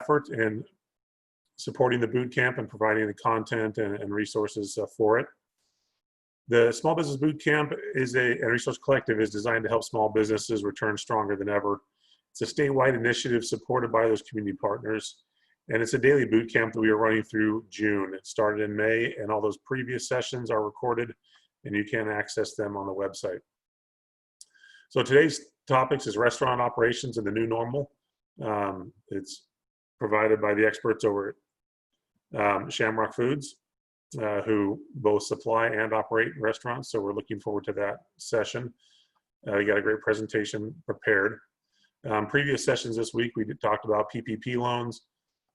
effort in supporting the boot camp and providing the content and resources for it. The Small Business Boot Camp is and Resource Collective is designed to help small businesses return stronger than ever. It's a statewide initiative supported by those community partners, and it's a daily boot camp that we are running through June. It started in May, and all those previous sessions are recorded, and you can access them on the website. So today's topics is restaurant operations and the new normal. It's provided by the experts over at Shamrock Foods, who both supply and operate restaurants. So we're looking forward to that session. We got a great presentation prepared. Previous sessions this week, we talked about PPP loans.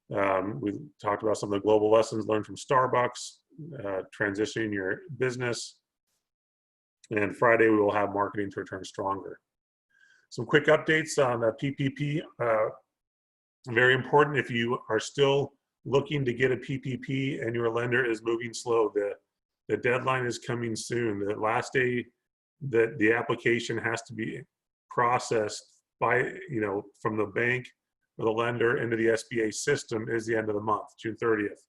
We talked about some of the global lessons learned from Starbucks, transitioning your business. And Friday, we will have marketing to return stronger. Some quick updates on PPP. Very important if you are still looking to get a PPP and your lender is moving slow. The deadline is coming soon. The last day that the application has to be processed by, from the bank or the lender into the SBA system is the end of the month, June 30th.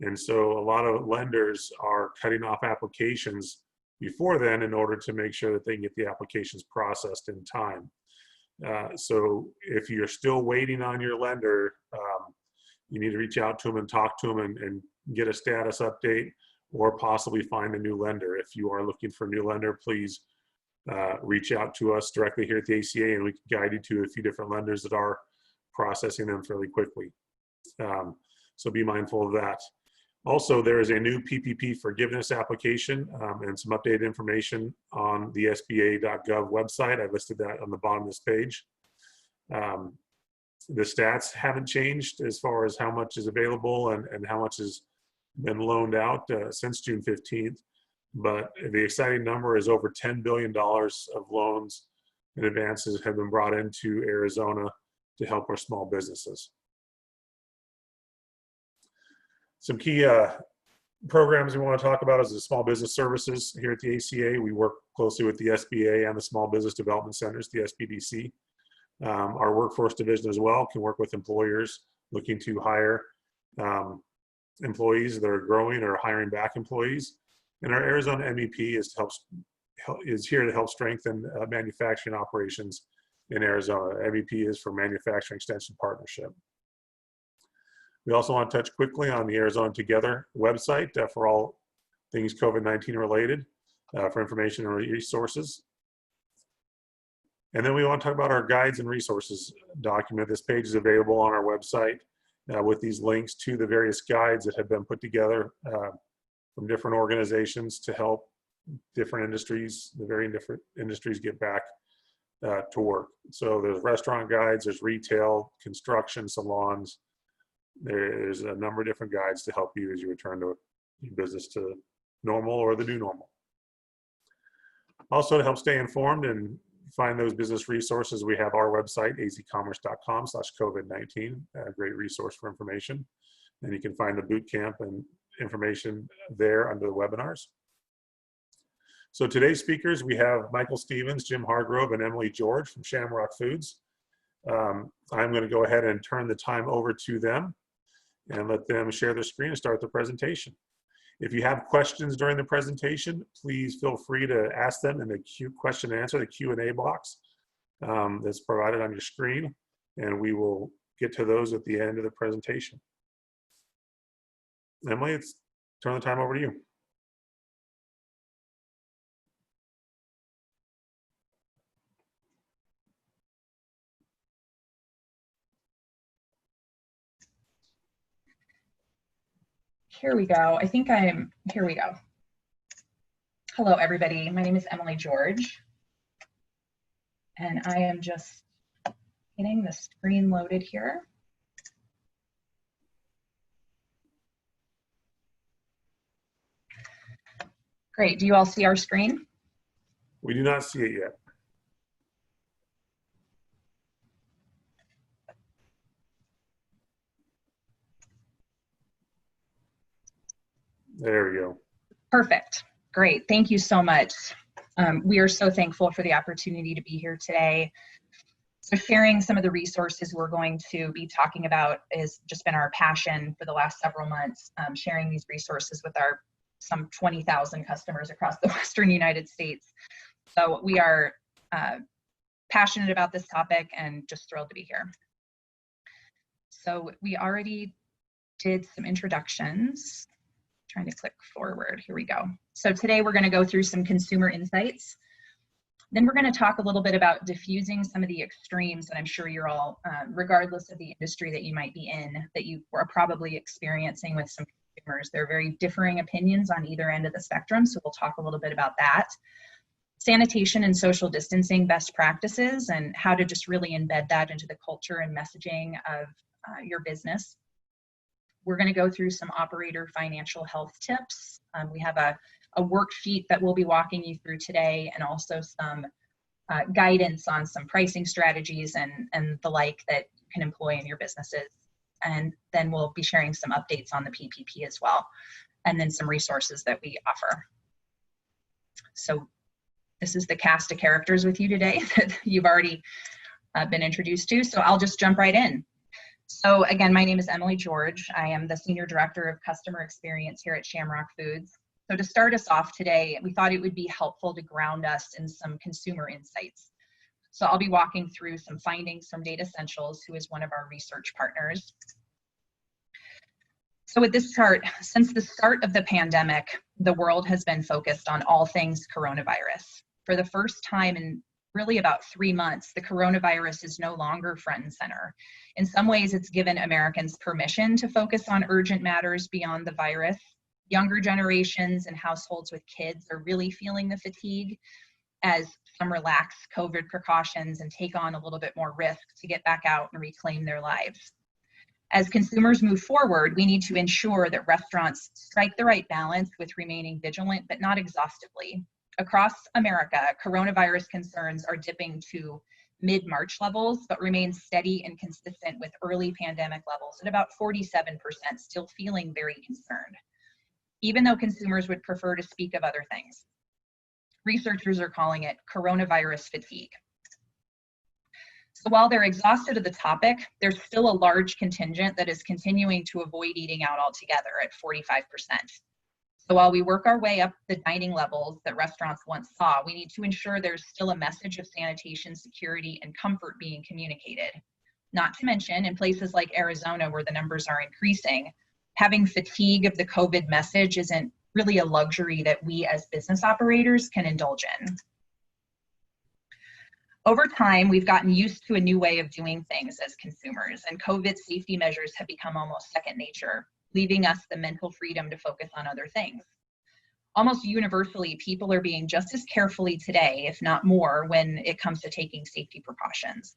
And so a lot of lenders are cutting off applications before then in order to make sure that they can get the applications processed in time. So if you're still waiting on your lender, you need to reach out to them and talk to them and get a status update, or possibly find a new lender. If you are looking for a new lender, please reach out to us directly here at the ACA, and we can guide you to a few different lenders that are processing them fairly quickly. So be mindful of that. Also, there is a new PPP forgiveness application and some updated information on the SBA.gov website. I listed that on the bottom of this page. The stats haven't changed as far as how much is available and how much has been loaned out since June 15th. But the exciting number is over $10 billion of loans and advances have been brought into Arizona to help our small businesses. Some key programs we want to talk about is the small business services here at the ACA. We work closely with the SBA and the Small Business Development Centers, the SBDC. Our workforce division as well can work with employers looking to hire employees that are growing or hiring back employees. And our Arizona MEP is here to help strengthen manufacturing operations in Arizona. MEP is for Manufacturing Extension Partnership. We also want to touch quickly on the Arizona Together website for all things COVID-19 related, for information and resources. And then we want to talk about our guides and resources document. This page is available on our website with these links to the various guides that have been put together from different organizations to help different industries, the very different industries, get back to work. So there's restaurant guides, there's retail, construction, salons. There's a number of different guides to help you as you return to your business to normal or the new normal. Also, to help stay informed and find those business resources, we have our website, azcommerce.com/COVID-19, a great resource for information. And you can find the boot camp and information there under the webinars. So today's speakers, we have Michael Stevens, Jim Hargrove, and Emily George from Shamrock Foods. I'm going to go ahead and turn the time over to them and let them share their screen and start the presentation. If you have questions during the presentation, please feel free to ask them in the question and answer, the Q&A box that's provided on your screen, and we will get to those at the end of the presentation. Emily, let's turn the time over to you. Here we go. I think here we go. Hello, everybody. My name is Emily George, and I am just getting the screen loaded here. Great. Do you all see our screen? We do not see it yet. There we go. Perfect. Great. Thank you so much. We are so thankful for the opportunity to be here today. So sharing some of the resources we're going to be talking about has just been our passion for the last several months, sharing these resources with our some 20,000 customers across the Western United States. So we are passionate about this topic and just thrilled to be here. So we already did some introductions. Trying to click forward, here we go. So today we're gonna go through some consumer insights. Then we're going to talk a little bit about diffusing some of the extremes that I'm sure you're all, regardless of the industry that you might be in, that you are probably experiencing with some consumers. There are very differing opinions on either end of the spectrum, so we'll talk a little bit about that. Sanitation and social distancing best practices and how to just really embed that into the culture and messaging of your business. We're going to go through some operator financial health tips. We have a worksheet that we'll be walking you through today, and also some guidance on some pricing strategies and the like that you can employ in your businesses. And then we'll be sharing some updates on the PPP as well, and then some resources that we offer. So this is the cast of characters with you today that you've already been introduced to, so I'll just jump right in. So again, my name is Emily George. I am the Senior Director of Customer Experience here at Shamrock Foods. So to start us off today, we thought it would be helpful to ground us in some consumer insights. So I'll be walking through some findings from Data Essentials, who is one of our research partners. So with this chart, since the start of the pandemic, the world has been focused on all things coronavirus. For the first time in really about 3 months, the coronavirus is no longer front and center. In some ways, it's given Americans permission to focus on urgent matters beyond the virus. Younger generations and households with kids are really feeling the fatigue as some relax COVID precautions and take on a little bit more risk to get back out and reclaim their lives. As consumers move forward, we need to ensure that restaurants strike the right balance with remaining vigilant, but not exhaustively. Across America, coronavirus concerns are dipping to mid-March levels, but remain steady and consistent with early pandemic levels at about 47%, still feeling very concerned, even though consumers would prefer to speak of other things. Researchers are calling it coronavirus fatigue. So while they're exhausted of the topic, there's still a large contingent that is continuing to avoid eating out altogether at 45%. So while we work our way up the dining levels that restaurants once saw, we need to ensure there's still a message of sanitation, security, and comfort being communicated. Not to mention, in places like Arizona, where the numbers are increasing, having fatigue of the COVID message isn't really a luxury that we as business operators can indulge in. Over time, we've gotten used to a new way of doing things as consumers, and COVID safety measures have become almost second nature, leaving us the mental freedom to focus on other things. Almost universally, people are being just as carefully today, if not more, when it comes to taking safety precautions.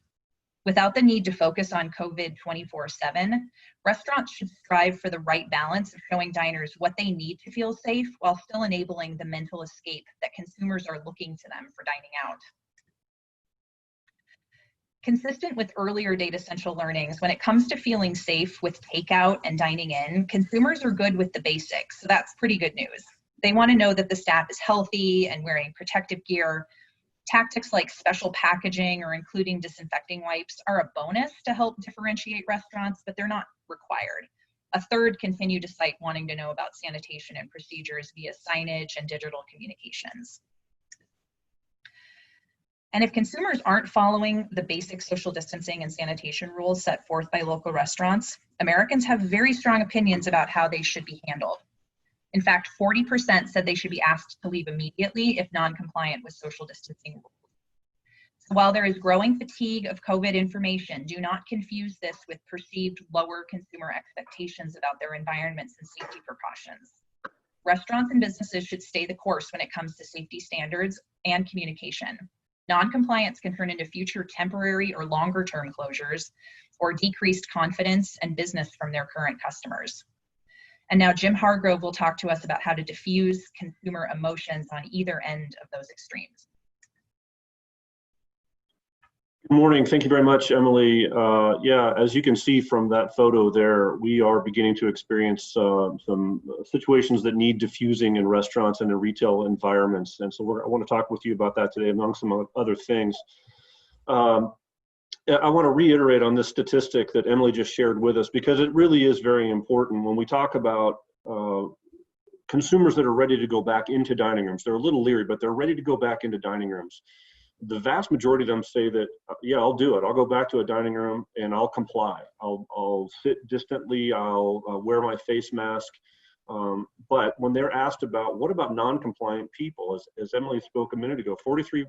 Without the need to focus on COVID 24/7, restaurants should strive for the right balance of showing diners what they need to feel safe while still enabling the mental escape that consumers are looking to them for dining out. Consistent with earlier Data Essential learnings, when it comes to feeling safe with takeout and dining in, consumers are good with the basics, so that's pretty good news. They want to know that the staff is healthy and wearing protective gear. Tactics like special packaging or including disinfecting wipes are a bonus to help differentiate restaurants, but they're not required. A third continue to cite wanting to know about sanitation and procedures via signage and digital communications. And if consumers aren't following the basic social distancing and sanitation rules set forth by local restaurants, Americans have very strong opinions about how they should be handled. In fact, 40% said they should be asked to leave immediately if non-compliant with social distancing rules. So while there is growing fatigue of COVID information, do not confuse this with perceived lower consumer expectations about their environments and safety precautions. Restaurants and businesses should stay the course when it comes to safety standards and communication. Non-compliance can turn into future temporary or longer-term closures or decreased confidence and business from their current customers. And now Jim Hargrove will talk to us about how to diffuse consumer emotions on either end of those extremes. Good morning. Thank you very much, Emily. Yeah, as you can see from that photo there, we are beginning to experience some situations that need diffusing in restaurants and in retail environments. And so I want to talk with you about that today, among some other things. I want to reiterate on this statistic that Emily just shared with us, because it really is very important when we talk about consumers that are ready to go back into dining rooms. They're a little leery, but they're ready to go back into dining rooms. The vast majority of them say that, yeah, I'll do it. I'll go back to a dining room and I'll comply. I'll sit distantly. I'll wear my face mask. But when they're asked about what about non-compliant people, as Emily spoke a minute ago, 43%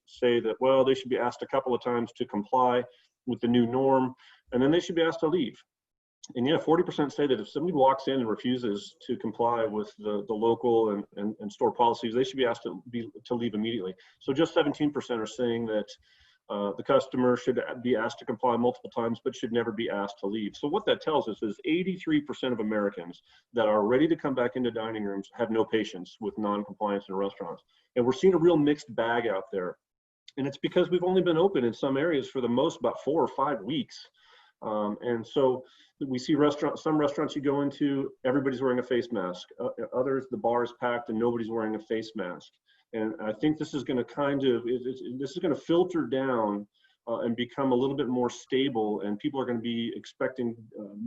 say that, well, they should be asked a couple of times to comply with the new norm, and then they should be asked to leave. And yeah, 40% say that if somebody walks in and refuses to comply with the local and store policies, they should be asked to leave immediately. So just 17% are saying that the customer should be asked to comply multiple times, but should never be asked to leave. So what that tells us is 83% of Americans that are ready to come back into dining rooms have no patience with non-compliance in restaurants. And we're seeing a real mixed bag out there. And it's because we've only been open in some areas for the most about 4 or 5 weeks. And so we see some restaurants you go into, everybody's wearing a face mask. Others, the bar is packed and nobody's wearing a face mask. And I think this is going to this is going to filter down and become a little bit more stable, and people are going to be expecting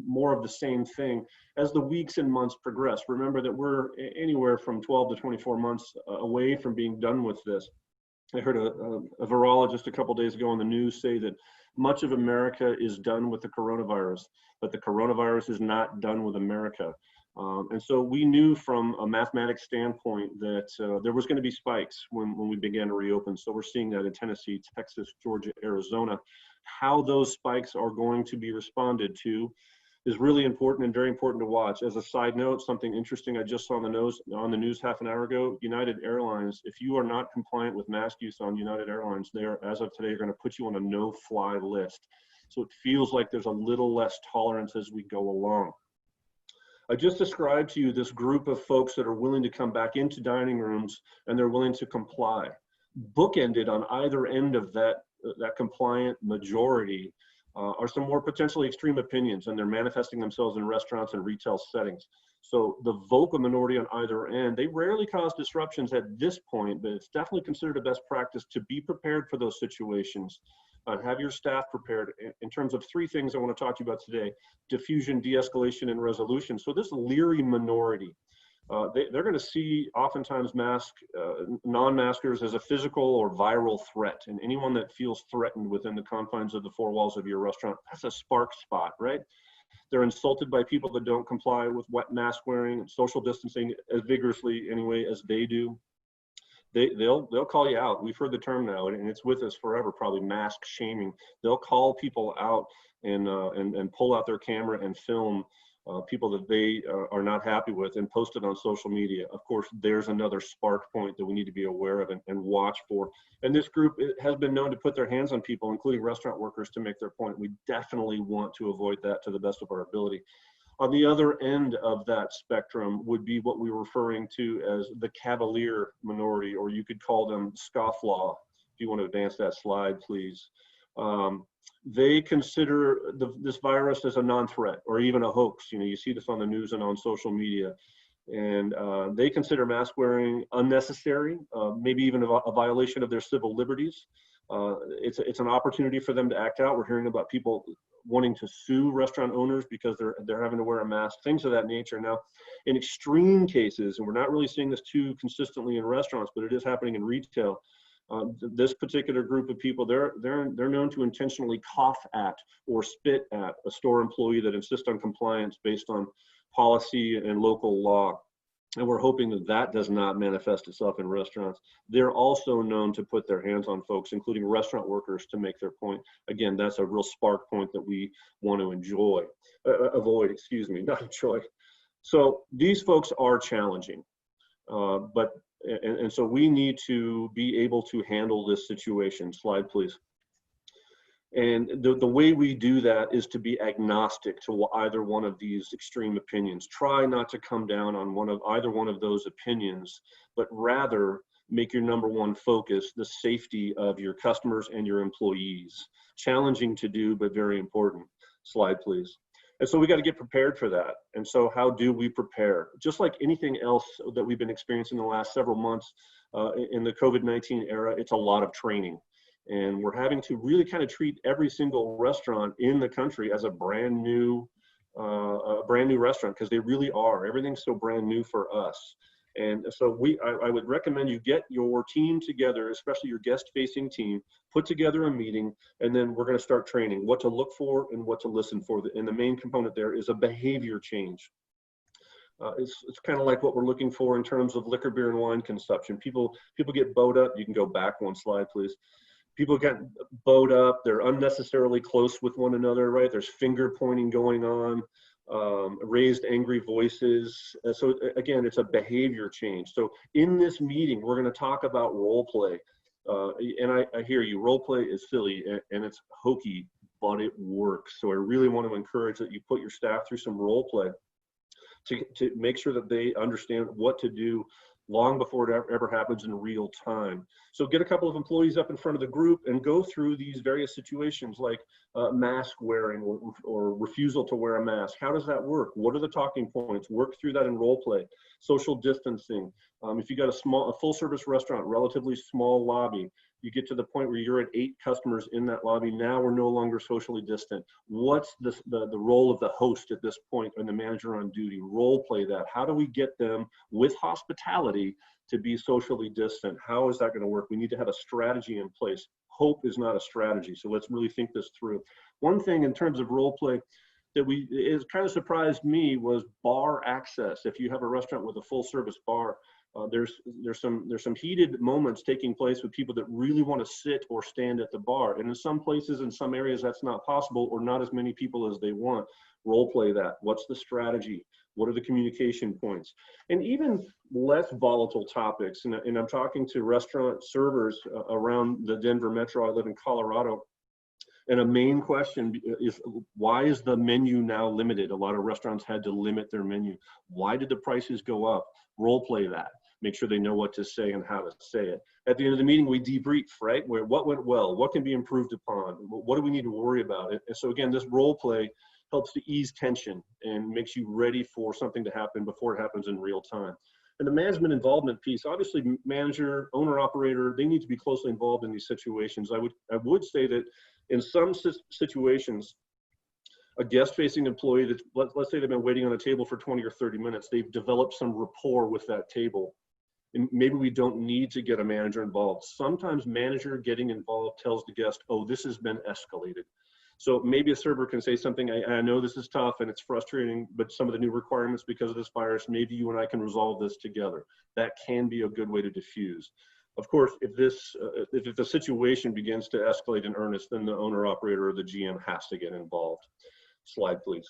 more of the same thing as the weeks and months progress. Remember that we're anywhere from 12 to 24 months away from being done with this. I heard a virologist a couple days ago on the news say that much of America is done with the coronavirus, but the coronavirus is not done with America. And so we knew from a mathematics standpoint that there was going to be spikes when we began to reopen. So we're seeing that in Tennessee, Texas, Georgia, Arizona. How those spikes are going to be responded to is really important and very important to watch. As a side note, something interesting I just saw on the news half an hour ago, United Airlines, if you are not compliant with mask use on United Airlines, as of today, are going to put you on a no-fly list. So it feels like there's a little less tolerance as we go along. I just described to you this group of folks that are willing to come back into dining rooms and they're willing to comply. Bookended on either end of that compliant majority are some more potentially extreme opinions, and they're manifesting themselves in restaurants and retail settings. So the vocal minority on either end, they rarely cause disruptions at this point, but it's definitely considered a best practice to be prepared for those situations. Have your staff prepared in terms of 3 things I want to talk to you about today: diffusion, de-escalation, and resolution. So this leery minority, they're going to see oftentimes non-maskers as a physical or viral threat. And anyone that feels threatened within the confines of the 4 walls of your restaurant, that's a spark spot, right? They're insulted by people that don't comply with wet mask wearing and social distancing as vigorously anyway as they do. They'll call you out. We've heard the term now, and it's with us forever, probably mask shaming. They'll call people out and pull out their camera and film people that they are not happy with and post it on social media. Of course, there's another spark point that we need to be aware of and watch for. And this group has been known to put their hands on people, including restaurant workers, to make their point. We definitely want to avoid that to the best of our ability. On the other end of that spectrum would be what we're referring to as the cavalier minority, or you could call them scofflaw. If you want to advance that slide, please. They consider this virus as a non-threat or even a hoax. You know, you see this on the news and on social media. And they consider mask wearing unnecessary, maybe even a violation of their civil liberties. It's an opportunity for them to act out. We're hearing about people wanting to sue restaurant owners because they're having to wear a mask, things of that nature. Now, in extreme cases, and we're not really seeing this too consistently in restaurants, but it is happening in retail. This particular group of people, they're known to intentionally cough at or spit at a store employee that insists on compliance based on policy and local law. And we're hoping that that does not manifest itself in restaurants. They're also known to put their hands on folks, including restaurant workers, to make their point. Again, that's a real spark point that we want to avoid, excuse me, not enjoy. So these folks are challenging, and so we need to be able to handle this situation. Slide, please. And the way we do that is to be agnostic to either one of these extreme opinions. Try not to come down on either one of those opinions, but rather make your number one focus the safety of your customers and your employees. Challenging to do, but very important. Slide, please. And so we got to get prepared for that. And so how do we prepare? Just like anything else that we've been experiencing in the last several months in the COVID-19 era, it's a lot of training. And we're having to really kind of treat every single restaurant in the country as a brand new restaurant, because they really are. Everything's so brand new for us. And so I would recommend you get your team together, especially your guest-facing team, put together a meeting, and then we're going to start training what to look for and what to listen for. And the main component there is a behavior change. It's kind of like what we're looking for in terms of liquor, beer, and wine consumption. People get bowed up. You can go back one slide, please. People get bowed up. They're unnecessarily close with one another, right? There's finger pointing going on. Raised angry voices. So again, it's a behavior change. So in this meeting, we're going to talk about role play. And I hear you, role play is silly and it's hokey, but it works. So I really want to encourage that you put your staff through some role play to make sure that they understand what to do long before it ever happens in real time. So get a couple of employees up in front of the group and go through these various situations like mask wearing or refusal to wear a mask. How does that work? What are the talking points? Work through that in role play. Social distancing. If you got a full service restaurant, relatively small lobby, you get to the point where you're at 8 customers in that lobby. Now we're no longer socially distant. What's the role of the host at this point and the manager on duty? Role play that. How do we get them with hospitality to be socially distant? How is that going to work? We need to have a strategy in place. Hope is not a strategy. So let's really think this through. One thing in terms of role play that it kind of surprised me was bar access. If you have a restaurant with a full service bar, there's some heated moments taking place with people that really want to sit or stand at the bar. And in some places, in some areas, that's not possible, or not as many people as they want. Role play that. What's the strategy? What are the communication points? And even less volatile topics. And I'm talking to restaurant servers around the Denver metro. I live in Colorado. And a main question is, why is the menu now limited? A lot of restaurants had to limit their menu. Why did the prices go up? Role play that. Make sure they know what to say and how to say it. At the end of the meeting, we debrief, right? What went well? What can be improved upon? What do we need to worry about? And so again, this role play helps to ease tension and makes you ready for something to happen before it happens in real time. And the management involvement piece, obviously manager, owner, operator, they need to be closely involved in these situations. I would say that in some situations, a guest-facing employee that, let's say they've been waiting on a table for 20 or 30 minutes, they've developed some rapport with that table. And maybe we don't need to get a manager involved. Sometimes manager getting involved tells the guest, oh, this has been escalated. So maybe a server can say something, I know this is tough and it's frustrating, but some of the new requirements because of this virus, maybe you and I can resolve this together. That can be a good way to diffuse. Of course, if the situation begins to escalate in earnest, then the owner, operator, or the GM has to get involved. Slide, please.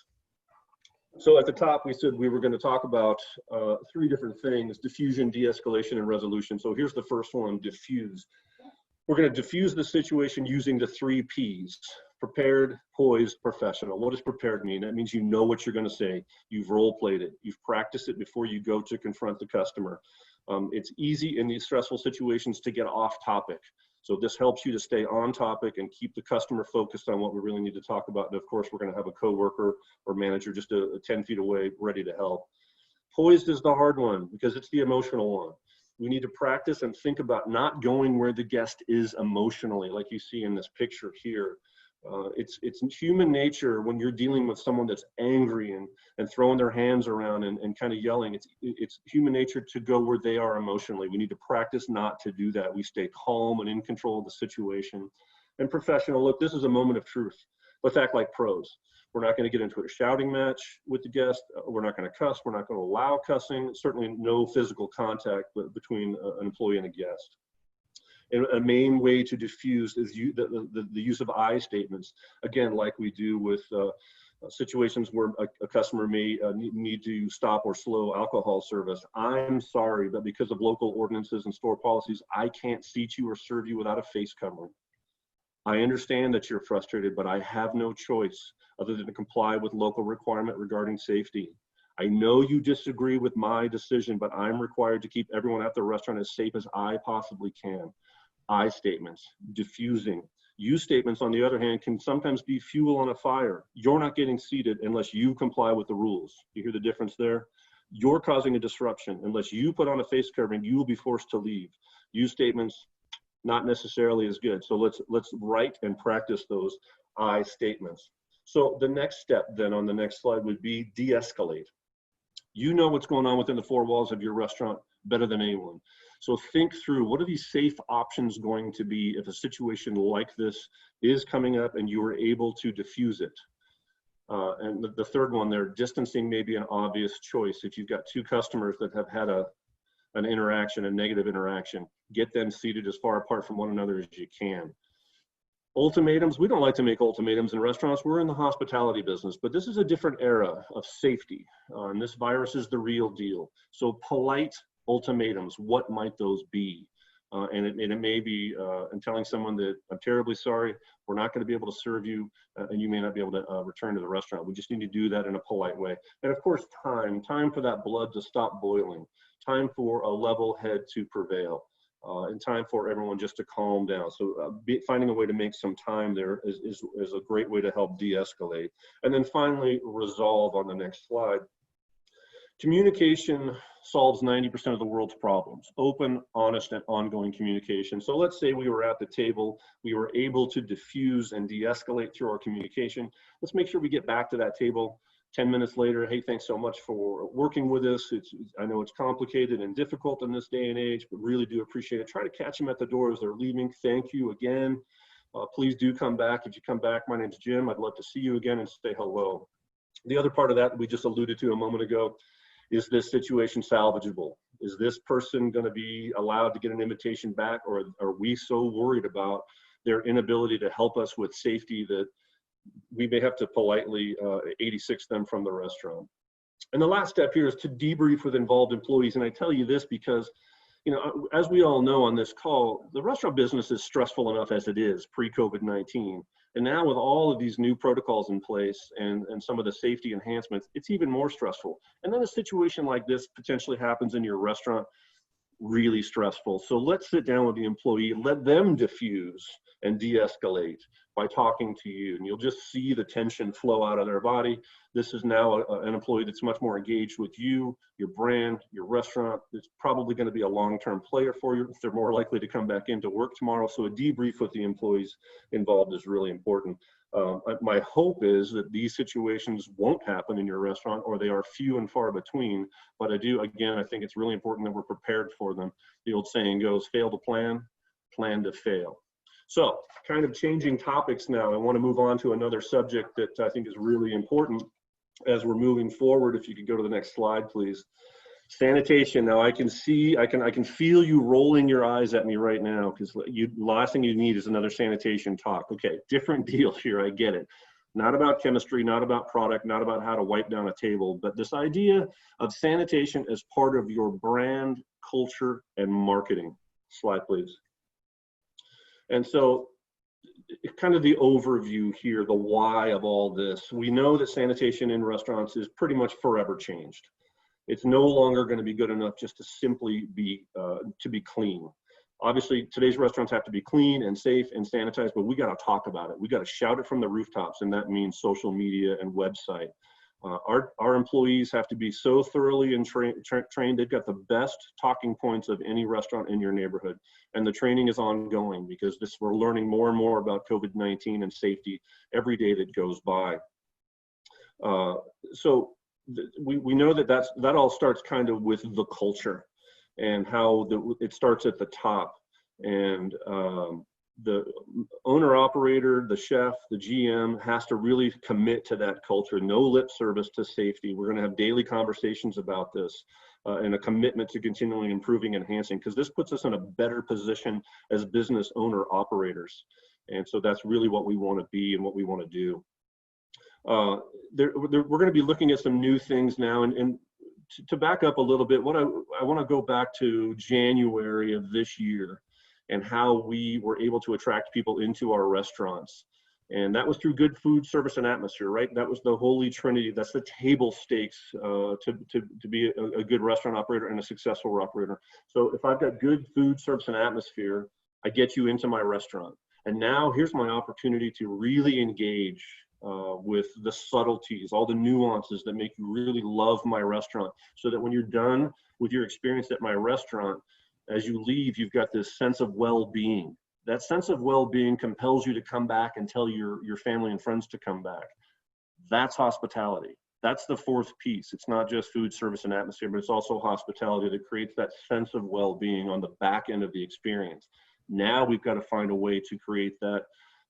So at the top, we said we were going to talk about 3 different things: diffusion, de-escalation, and resolution. So here's the first one, diffuse. We're going to diffuse the situation using the 3 Ps: prepared, poised, professional. What does prepared mean? That means you know what you're going to say. You've role played it. You've practiced it before you go to confront the customer. It's easy in these stressful situations to get off topic. So this helps you to stay on topic and keep the customer focused on what we really need to talk about. And of course, we're going to have a coworker or manager just 10 feet away ready to help. Poised is the hard one because it's the emotional one. We need to practice and think about not going where the guest is emotionally, like you see in this picture here. It's human nature when you're dealing with someone that's angry and throwing their hands around and kind of yelling. It's human nature to go where they are emotionally. We need to practice not to do that. We stay calm and in control of the situation. And professional, look, this is a moment of truth. Let's act like pros. We're not going to get into a shouting match with the guest. We're not going to cuss. We're not going to allow cussing. Certainly no physical contact between an employee and a guest. And a main way to diffuse is the use of I statements. Again, like we do with situations where a customer may need to stop or slow alcohol service. I'm sorry, but because of local ordinances and store policies, I can't seat you or serve you without a face covering. I understand that you're frustrated, but I have no choice other than to comply with local requirement regarding safety. I know you disagree with my decision, but I'm required to keep everyone at the restaurant as safe as I possibly can. I statements, diffusing. You statements, on the other hand, can sometimes be fuel on a fire. You're not getting seated unless you comply with the rules. You hear the difference there? You're causing a disruption. Unless you put on a face covering, you will be forced to leave. You statements, not necessarily as good. So let's write and practice those I statements. So the next step then on the next slide would be de-escalate. You know what's going on within the four walls of your restaurant better than anyone. So think through, what are these safe options going to be if a situation like this is coming up and you are able to diffuse it? And the third one there, distancing may be an obvious choice. If you've got two customers that have had an interaction, a negative interaction, get them seated as far apart from one another as you can. Ultimatums, we don't like to make ultimatums in restaurants. We're in the hospitality business, but this is a different era of safety. And this virus is the real deal. So polite ultimatums, what might those be? And it may be in telling someone that I'm terribly sorry, we're not going to be able to serve you, and you may not be able to return to the restaurant. We just need to do that in a polite way. And of course, time for that blood to stop boiling, time for a level head to prevail, and time for everyone just to calm down. So finding a way to make some time there is a great way to help de-escalate. And then finally, resolve on the next slide. Communication solves 90% of the world's problems. Open, honest, and ongoing communication. So let's say we were at the table, we were able to diffuse and de-escalate through our communication. Let's make sure we get back to that table 10 minutes later. Hey, thanks so much for working with us. I know it's complicated and difficult in this day and age, but really do appreciate it. Try to catch them at the door as they're leaving. Thank you again. Please do come back. If you come back, my name's Jim. I'd love to see you again and say hello. The other part of that we just alluded to a moment ago, is this situation salvageable? Is this person going to be allowed to get an invitation back, or are we so worried about their inability to help us with safety that we may have to politely 86 them from the restaurant? And the last step here is to debrief with involved employees. And I tell you this because, you know, as we all know on this call, the restaurant business is stressful enough as it is pre-COVID-19. And now with all of these new protocols in place and some of the safety enhancements, it's even more stressful. And then a situation like this potentially happens in your restaurant, really stressful. So let's sit down with the employee, let them diffuse and de-escalate by talking to you. And you'll just see the tension flow out of their body. This is now an employee that's much more engaged with you, your brand, your restaurant. It's probably going to be a long-term player for you. They're more likely to come back into work tomorrow. So a debrief with the employees involved is really important. My hope is that these situations won't happen in your restaurant, or they are few and far between. But I think it's really important that we're prepared for them. The old saying goes, fail to plan, plan to fail. So kind of changing topics now, I want to move on to another subject that I think is really important as we're moving forward. If you could go to the next slide, please. Sanitation. Now I can feel you rolling your eyes at me right now, because last thing you need is another sanitation talk. Okay, different deal here, I get it. Not about chemistry, not about product, not about how to wipe down a table, but this idea of sanitation as part of your brand, culture, and marketing. Slide, please. And so kind of the overview here, the why of all this. We know that sanitation in restaurants is pretty much forever changed. It's no longer going to be good enough just to simply be clean. Obviously, today's restaurants have to be clean and safe and sanitized, but we got to talk about it. We got to shout it from the rooftops, and that means social media and website. Our employees have to be so thoroughly and trained. They've got the best talking points of any restaurant in your neighborhood, and the training is ongoing because we're learning more and more about COVID-19 and safety every day that goes by. We know that all starts kind of with the culture and how it starts at the top, and the owner operator, the chef, the GM has to really commit to that culture. No lip service to safety. We're going to have daily conversations about this and a commitment to continually improving, enhancing, because this puts us in a better position as business owner operators. And so that's really what we want to be and what we want to do. We're going to be looking at some new things now, and to back up a little bit, I want to go back to January of this year and how we were able to attract people into our restaurants. And that was through good food, service, and atmosphere, right? That was the holy trinity. That's the table stakes to be a good restaurant operator and a successful operator. So if I've got good food, service, and atmosphere, I get you into my restaurant. And now here's my opportunity to really engage with the subtleties, all the nuances that make you really love my restaurant, so that when you're done with your experience at my restaurant, As you leave, you've got this sense of well-being. That sense of well-being compels you to come back and tell your family and friends to come back. That's hospitality. That's the fourth piece. It's not just food, service, and atmosphere, but it's also hospitality that creates that sense of well-being on the back end of the experience. Now we've got to find a way to create that,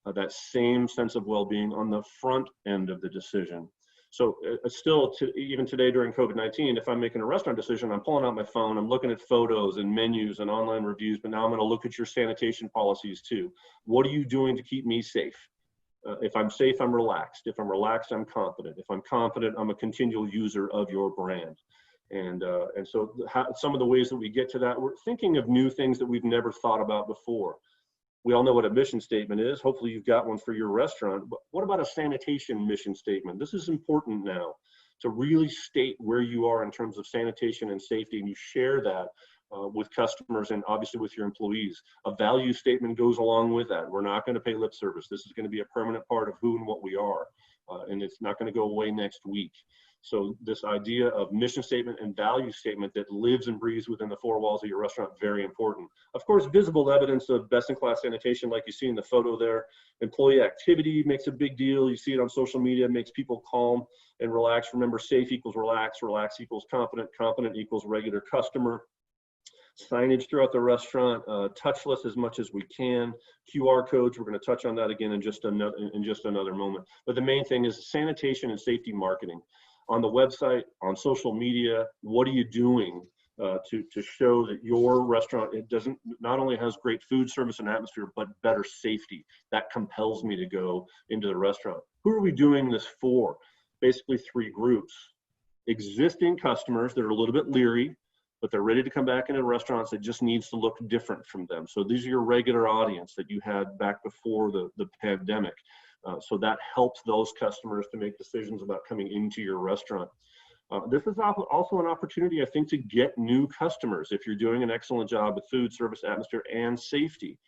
that same sense of well-being on the front end of the decision. So even today during COVID-19, if I'm making a restaurant decision, I'm pulling out my phone, I'm looking at photos and menus and online reviews, but now I'm gonna look at your sanitation policies too. What are you doing to keep me safe? If I'm safe, I'm relaxed. If I'm relaxed, I'm confident. If I'm confident, I'm a continual user of your brand. And so some of the ways that we get to that, we're thinking of new things that we've never thought about before. We all know what a mission statement is. Hopefully you've got one for your restaurant, but what about a sanitation mission statement? This is important now to really state where you are in terms of sanitation and safety, and you share that with customers and obviously with your employees. A value statement goes along with that. We're not going to pay lip service. This is going to be a permanent part of who and what we are, and it's not going to go away next week. So this idea of mission statement and value statement that lives and breathes within the four walls of your restaurant, very important. Of course, visible evidence of best-in-class sanitation, like you see in the photo there. Employee activity makes a big deal. You see it on social media, makes people calm and relax. Remember, safe equals relax, relax equals confident, confident equals regular customer. Signage throughout the restaurant, touchless as much as we can. QR codes, we're going to touch on that again in just another moment. But the main thing is sanitation and safety marketing. On the website, on social media, what are you doing to show that your restaurant, it not only has great food, service, and atmosphere, but better safety? That compels me to go into the restaurant. Who are we doing this for? Basically three groups. Existing customers that are a little bit leery, but they're ready to come back into restaurants that just needs to look different from them. So these are your regular audience that you had back before the pandemic. So that helps those customers to make decisions about coming into your restaurant. This is also an opportunity, I think, to get new customers if you're doing an excellent job with food, service, atmosphere, and safety.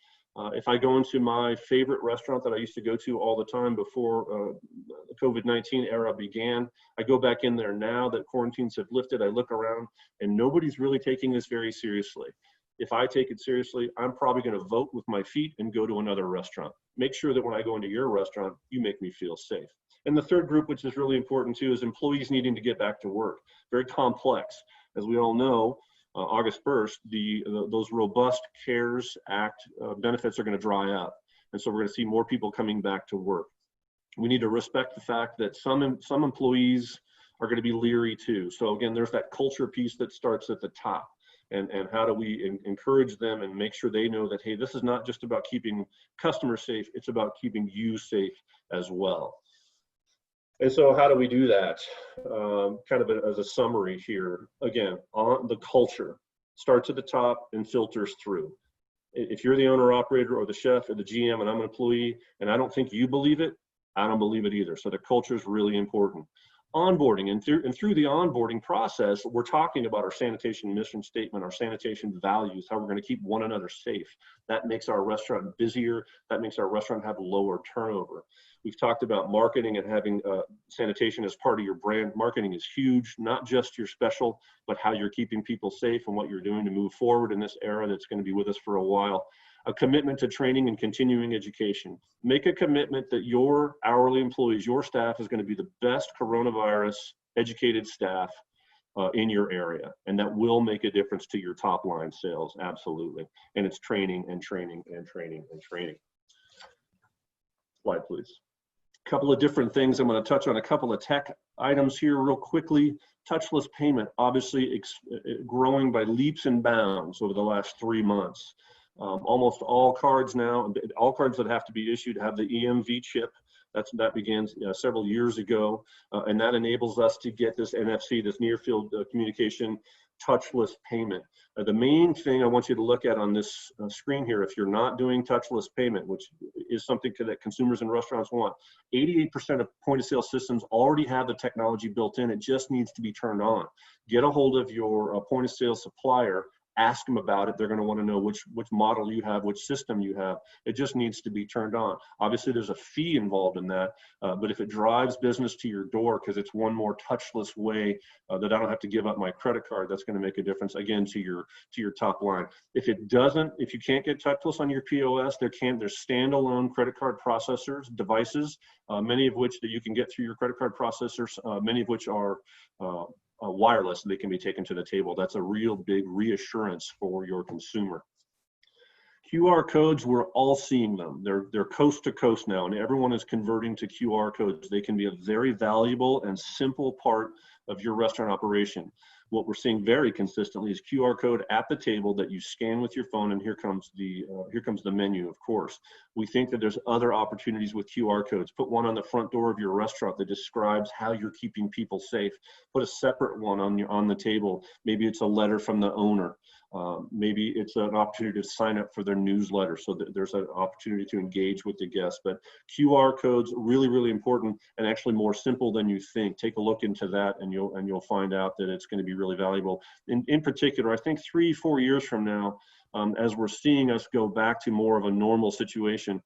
If I go into my favorite restaurant that I used to go to all the time before the COVID-19 era began, I go back in there now that quarantines have lifted, I look around and nobody's really taking this very seriously. If I take it seriously, I'm probably going to vote with my feet and go to another restaurant. Make sure that when I go into your restaurant, you make me feel safe. And the third group, which is really important too, is employees needing to get back to work. Very complex. As we all know, August 1st, those robust CARES Act benefits are going to dry up. And so we're going to see more people coming back to work. We need to respect the fact that some employees are going to be leery too. So again, there's that culture piece that starts at the top. And how do we encourage them and make sure they know that, hey, this is not just about keeping customers safe, it's about keeping you safe as well. And so how do we do that? Kind of as a summary here, again, on the culture, starts at the top and filters through. If you're the owner operator or the chef or the GM and I'm an employee and I don't think you believe it, I don't believe it either. So the culture is really important. Onboarding, and through the onboarding process, we're talking about our sanitation mission statement, our sanitation values, how we're going to keep one another safe. That makes our restaurant busier. That makes our restaurant have lower turnover. We've talked about marketing and having sanitation as part of your brand. Marketing is huge, not just your special, but how you're keeping people safe and what you're doing to move forward in this era that's going to be with us for a while. A commitment to training and continuing education. Make a commitment that your hourly employees, your staff is going to be the best coronavirus educated staff in your area. And that will make a difference to your top line sales, absolutely. And it's training and training and training and training. Slide, please. A couple of different things. I'm going to touch on a couple of tech items here real quickly. Touchless payment, obviously growing by leaps and bounds over the last 3 months. Almost all cards now, all cards that have to be issued have the EMV chip. That began several years ago, and that enables us to get this NFC, this near field communication, touchless payment. The main thing I want you to look at on this screen here, if you're not doing touchless payment, which is something that consumers and restaurants want, 88% of point of sale systems already have the technology built in. It just needs to be turned on. Get a hold of your point of sale supplier, ask them about it. They're going to want to know which model you have, which system you have. It just needs to be turned on. Obviously, there's a fee involved in that, but if it drives business to your door because it's one more touchless way that I don't have to give up my credit card, that's going to make a difference again to your top line. If it doesn't, if you can't get touchless on your POS, there's standalone credit card processors, devices, many of which that you can get through your credit card processors, many of which are wireless. They can be taken to the table. That's a real big reassurance for your consumer. QR codes, we're all seeing them. They're coast to coast now, and everyone is converting to QR codes. They can be a very valuable and simple part of your restaurant operation. What we're seeing very consistently is QR code at the table that you scan with your phone, and here comes the menu, of course. We think that there's other opportunities with QR codes. Put one on the front door of your restaurant that describes how you're keeping people safe. Put a separate one on the table. Maybe it's a letter from the owner. Maybe it's an opportunity to sign up for their newsletter, so that there's an opportunity to engage with the guests. But QR codes, really, really important, and actually more simple than you think. Take a look into that, and you'll find out that it's going to be really valuable. In particular, I think 3-4 years from now, as we're seeing us go back to more of a normal situation,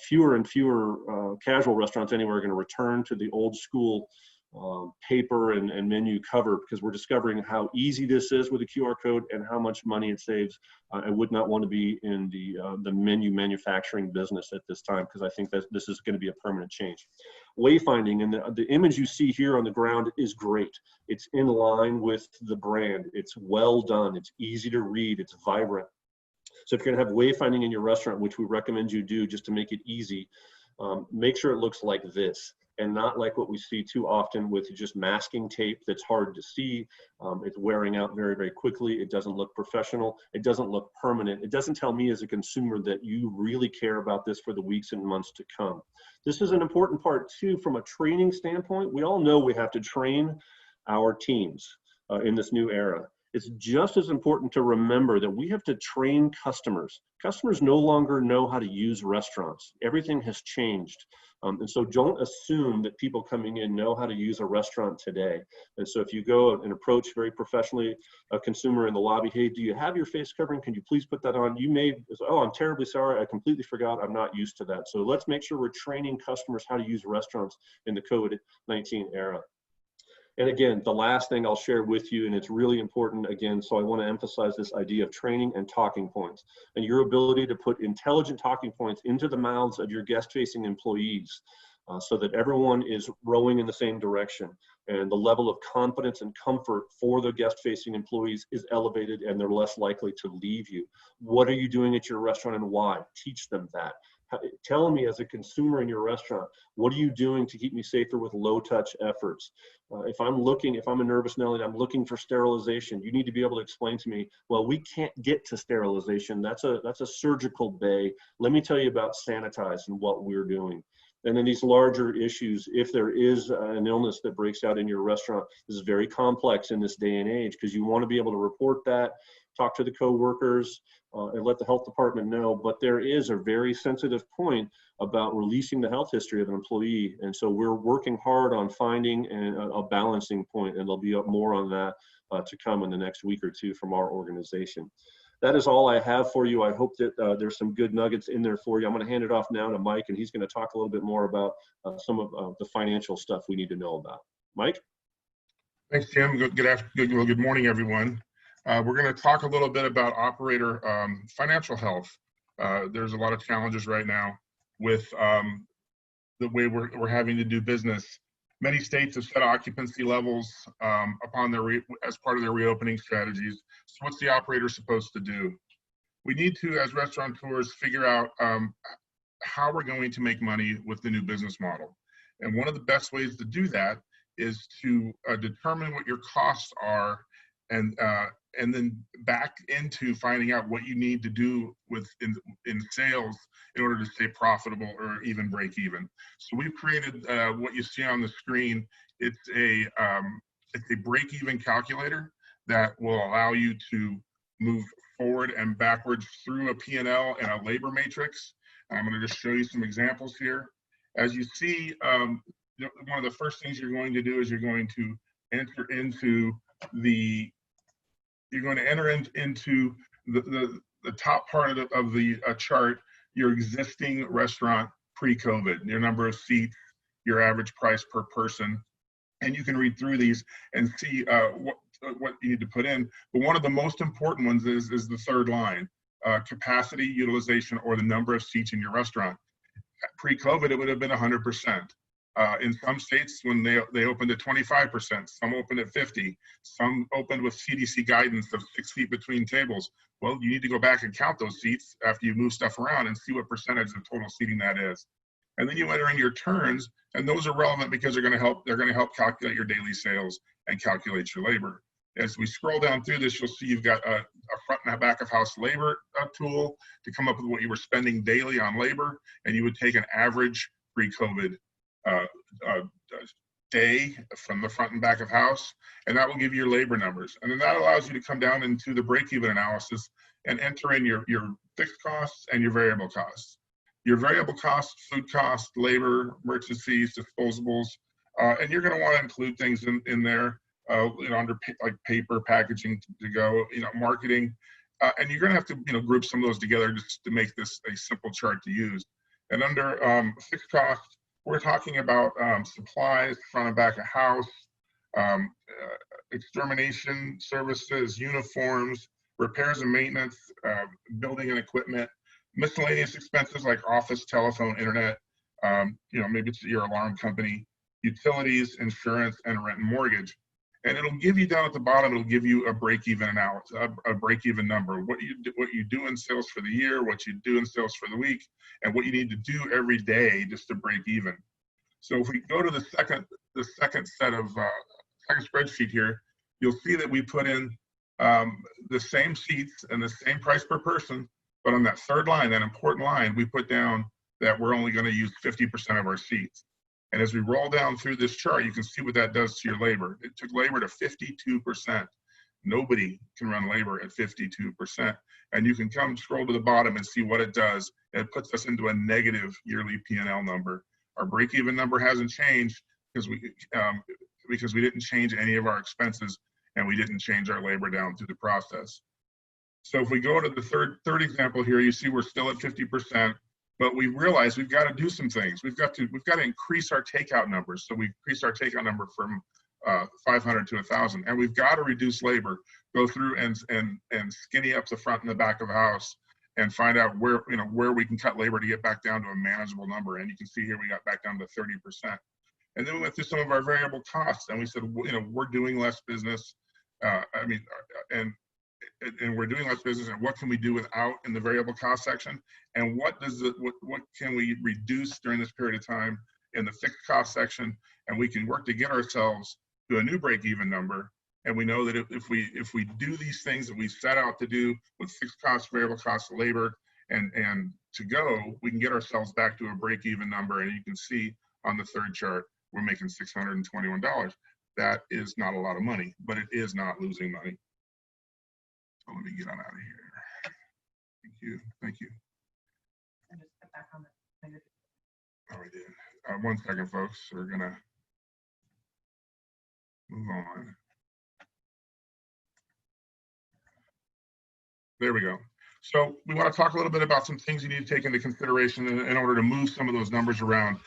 fewer and fewer casual restaurants anywhere are going to return to the old school paper and menu cover, because we're discovering how easy this is with a QR code and how much money it saves. I would not want to be in the menu manufacturing business at this time, because I think that this is going to be a permanent change. Wayfinding, and the image you see here on the ground is great. It's in line with the brand. It's well done. It's easy to read. It's vibrant. So if you're going to have wayfinding in your restaurant, which we recommend you do just to make it easy, make sure it looks like this, and not like what we see too often with just masking tape that's hard to see. It's wearing out very, very quickly. It doesn't look professional. It doesn't look permanent. It doesn't tell me as a consumer that you really care about this for the weeks and months to come. This is an important part too from a training standpoint. We all know we have to train our teams in this new era. It's just as important to remember that we have to train customers. Customers no longer know how to use restaurants. Everything has changed. And so don't assume that people coming in know how to use a restaurant today. And so if you go and approach very professionally a consumer in the lobby, hey, do you have your face covering? Can you please put that on? You may, oh, I'm terribly sorry. I completely forgot. I'm not used to that. So let's make sure we're training customers how to use restaurants in the COVID-19 era. And again, the last thing I'll share with you, and it's really important again, so I want to emphasize this idea of training and talking points, and your ability to put intelligent talking points into the mouths of your guest-facing employees so that everyone is rowing in the same direction, and the level of confidence and comfort for the guest-facing employees is elevated, and they're less likely to leave you. What are you doing at your restaurant and why? Teach them that. Tell me as a consumer in your restaurant, what are you doing to keep me safer with low touch efforts? If I'm a nervous Nelly, I'm looking for sterilization, you need to be able to explain to me, well, we can't get to sterilization. That's a surgical bay. Let me tell you about sanitize and what we're doing. And then these larger issues, if there is an illness that breaks out in your restaurant, this is very complex in this day and age, because you want to be able to report that, talk to the coworkers, and let the health department know. But there is a very sensitive point about releasing the health history of an employee. And so we're working hard on finding a balancing point, and there'll be more on that to come in the next week or two from our organization. That is all I have for you. I hope that there's some good nuggets in there for you. I'm going to hand it off now to Mike, and he's going to talk a little bit more about some of the financial stuff we need to know about. Mike? Thanks, Tim. Good morning, everyone. We're going to talk a little bit about operator financial health. There's a lot of challenges right now with the way we're having to do business. Many states have set occupancy levels upon as part of their reopening strategies. So what's the operator supposed to do? We need to, as restaurateurs, figure out how we're going to make money with the new business model. And one of the best ways to do that is to determine what your costs are, and then back into finding out what you need to do in sales in order to stay profitable or even break even. So we've created what you see on the screen. It's a break-even calculator that will allow you to move forward and backwards through a P&L and a labor matrix. I'm going to just show you some examples here. As you see, one of the first things you're going to do is you're going to enter into the you're going to enter into the top part of the chart, your existing restaurant pre-COVID, your number of seats, your average price per person, and you can read through these and see what you need to put in. But one of the most important ones is the third line, capacity, utilization, or the number of seats in your restaurant. Pre-COVID, it would have been 100%. In some states, when they opened at 25%, some opened at 50, some opened with CDC guidance of 6 feet between tables. Well, you need to go back and count those seats after you move stuff around and see what percentage of total seating that is. And then you enter in your turns, and those are relevant because they're going to help calculate your daily sales and calculate your labor. As we scroll down through this, you'll see you've got a front and back of house labor tool to come up with what you were spending daily on labor, and you would take an average pre-COVID day from the front and back of house, and that will give you your labor numbers. And then that allows you to come down into the break-even analysis and enter in your fixed costs and your variable costs. Your variable costs, food costs, labor, merchant fees, disposables, and you're going to want to include things in there, under like paper, packaging to go, marketing, and you're going to have to, group some of those together just to make this a simple chart to use. And under fixed costs, we're talking about supplies, front and back of house, extermination services, uniforms, repairs and maintenance, building and equipment, miscellaneous expenses like office, telephone, internet, maybe it's your alarm company, utilities, insurance, and rent and mortgage. And it'll give you down at the bottom, it'll give you a break-even analysis, a break-even number, what you do in sales for the year, what you do in sales for the week, and what you need to do every day just to break even. So if we go to the second set of second spreadsheet here, you'll see that we put in the same seats and the same price per person, but on that third line, that important line, we put down that we're only going to use 50% of our seats. And as we roll down through this chart, you can see what that does to your labor. It took labor to 52%. Nobody can run labor at 52%. And you can scroll to the bottom and see what it does. It puts us into a negative yearly P&L number. Our break-even number hasn't changed because we didn't change any of our expenses and we didn't change our labor down through the process. So if we go to the third example here, you see we're still at 50%. But we realize we've got to do some things. We've got to increase our takeout numbers. So we increased our takeout number from 500 to 1,000, and we've got to reduce labor. Go through and skinny up the front and the back of the house, and find out where we can cut labor to get back down to a manageable number. And you can see here we got back down to 30%. And then we went through some of our variable costs, and we said, we're doing less business. And we're doing less business, and what can we do without in the variable cost section, and what can we reduce during this period of time in the fixed cost section, and we can work to get ourselves to a new break-even number. And we know that if we do these things that we set out to do with fixed costs, variable costs, labor, and to go, we can get ourselves back to a break-even number. And you can see on the third chart, we're making $621. That is not a lot of money, but it is not losing money. So let me get on out of here. Thank you. Oh, we did. 1 second, folks. We're gonna move on. There we go. So we want to talk a little bit about some things you need to take into consideration in order to move some of those numbers around.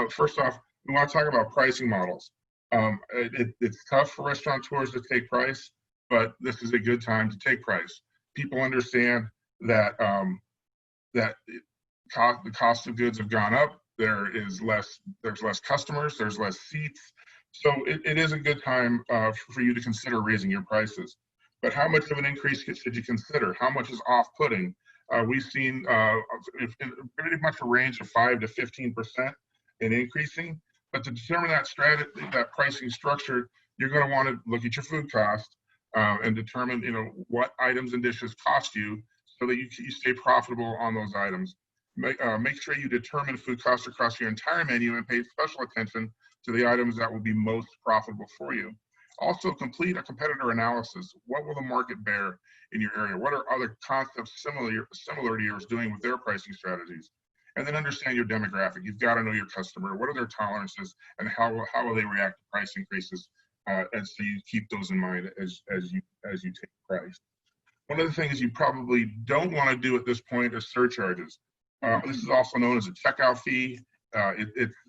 First off, we want to talk about pricing models. It's tough for restaurateurs to take price, but this is a good time to take price. People understand that the cost of goods have gone up. There's less customers, there's less seats. So it is a good time for you to consider raising your prices. But how much of an increase should you consider? How much is off-putting? We've seen pretty much a range of 5 to 15% in increasing. But to determine that pricing structure, you're going to want to look at your food cost and determine what items and dishes cost you, so that you stay profitable on those items. Make sure you determine food costs across your entire menu and pay special attention to the items that will be most profitable for you. Also, complete a competitor analysis. What will the market bear in your area? What are other concepts similar to yours doing with their pricing strategies? And then understand your demographic. You've got to know your customer. What are their tolerances, and how will they react to price increases and so you keep those in mind as you take price. One of the things you probably don't want to do at this point is surcharges. This is also known as a checkout fee.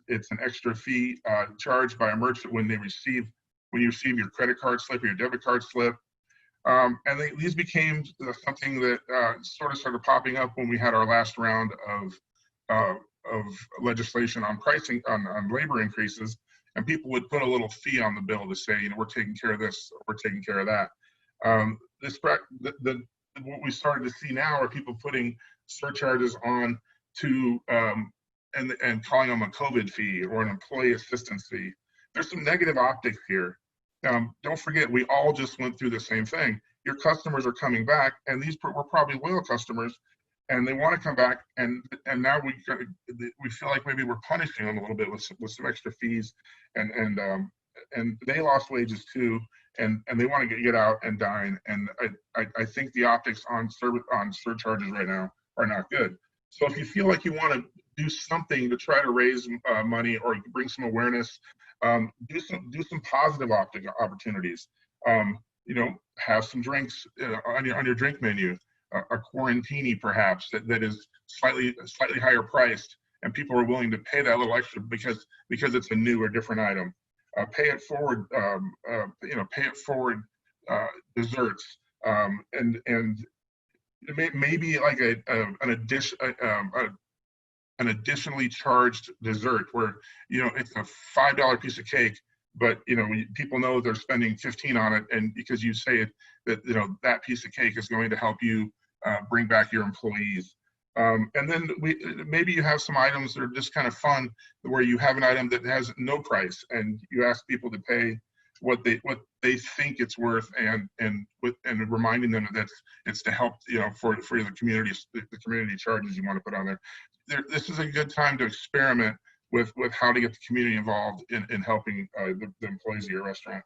It's an extra fee charged by a merchant when you receive your credit card slip or your debit card slip. And these became something that sort of started popping up when we had our last round of legislation on pricing on labor increases, and people would put a little fee on the bill to say, we're taking care of this, or we're taking care of that. What we started to see now are people putting surcharges on to and calling them a COVID fee or an employee assistance fee. There's some negative optics here. Don't forget, we all just went through the same thing. Your customers are coming back, and these were probably loyal customers, and they want to come back, and now we feel like maybe we're punishing them a little bit with some extra fees, and they lost wages too, and they want to get out and dine, and I think the optics on surcharges right now are not good. So if you feel like you want to do something to try to raise money or bring some awareness, do some positive opportunities. Have some drinks on your drink menu, a quarantini perhaps that is slightly higher priced, and people are willing to pay that little extra because it's a new or different item. Pay it forward, pay it forward desserts, and maybe like an additionally charged dessert where it's a $5 piece of cake, but people know they're spending 15 on it, and because you say that that piece of cake is going to help you bring back your employees. And then maybe you have some items that are just kind of fun, where you have an item that has no price, and you ask people to pay what they think it's worth, and reminding them that it's to help for the community charges you want to put on there. This is a good time to experiment with how to get the community involved in helping the employees of your restaurant.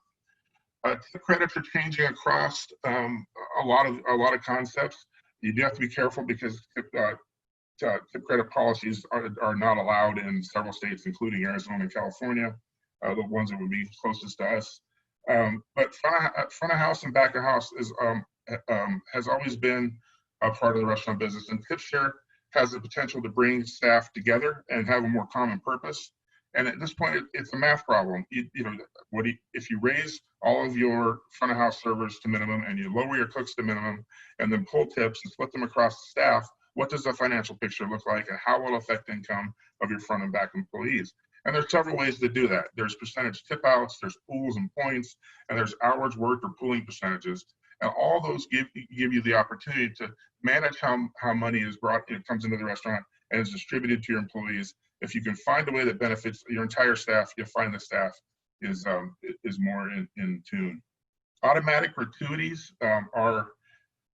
Tip credits are changing across a lot of concepts. You do have to be careful because tip credit policies are not allowed in several states, including Arizona and California, the ones that would be closest to us. But front of house and back of house has always been a part of the restaurant business, and tip share has the potential to bring staff together and have a more common purpose. And at this point, it's a math problem. If you raise all of your front of house servers to minimum and you lower your cooks to minimum, and then pull tips and split them across the staff, what does the financial picture look like, and how will it affect income of your front and back employees? And there's several ways to do that. There's percentage tip outs, there's pools and points, and there's hours worked or pooling percentages. And all those give you the opportunity to manage how money is comes into the restaurant and is distributed to your employees. If you can find a way that benefits your entire staff, you'll find the staff is more in tune. Automatic gratuities are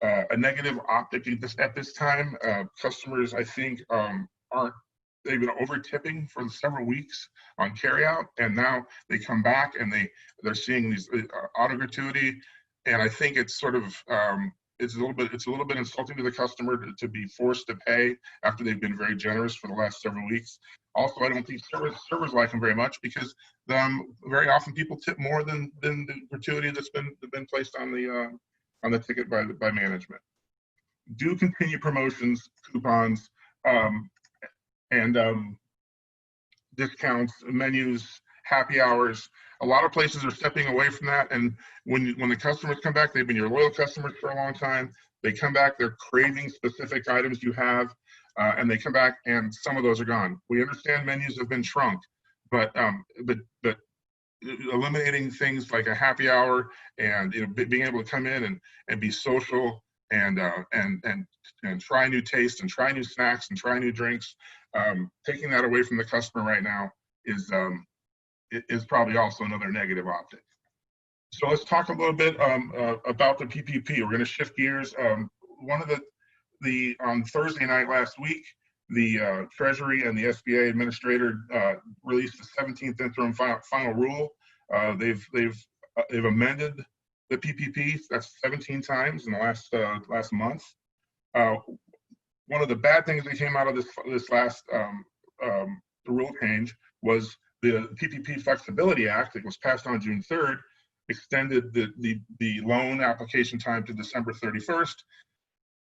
a negative optic at this time. Customers, I think, they've been over tipping for several weeks on carryout, and now they come back and they're seeing these auto gratuity, and I think it's sort of it's a little bit insulting to the customer to be forced to pay after they've been very generous for the last several weeks. Also, I don't think servers like them very much because very often people tip more than the gratuity that's been placed on the ticket by management. Do continue promotions, coupons, and discounts, menus, happy hours. A lot of places are stepping away from that, and when the customers come back, they've been your loyal customers for a long time. They come back, they're craving specific items you have, and they come back, and some of those are gone. We understand menus have been shrunk, but eliminating things like a happy hour and being able to come in and be social and try new tastes and try new snacks and try new drinks, taking that away from the customer right now is probably also another negative optic. So let's talk a little bit about the PPP. We're going to shift gears. One of on Thursday night last week, the Treasury and the SBA administrator released the 17th interim final rule. They've amended the PPP. That's 17 times in the last month. One of the bad things that came out of this last rule change was the PPP Flexibility Act that was passed on June 3rd. extended the loan application time to December 31st,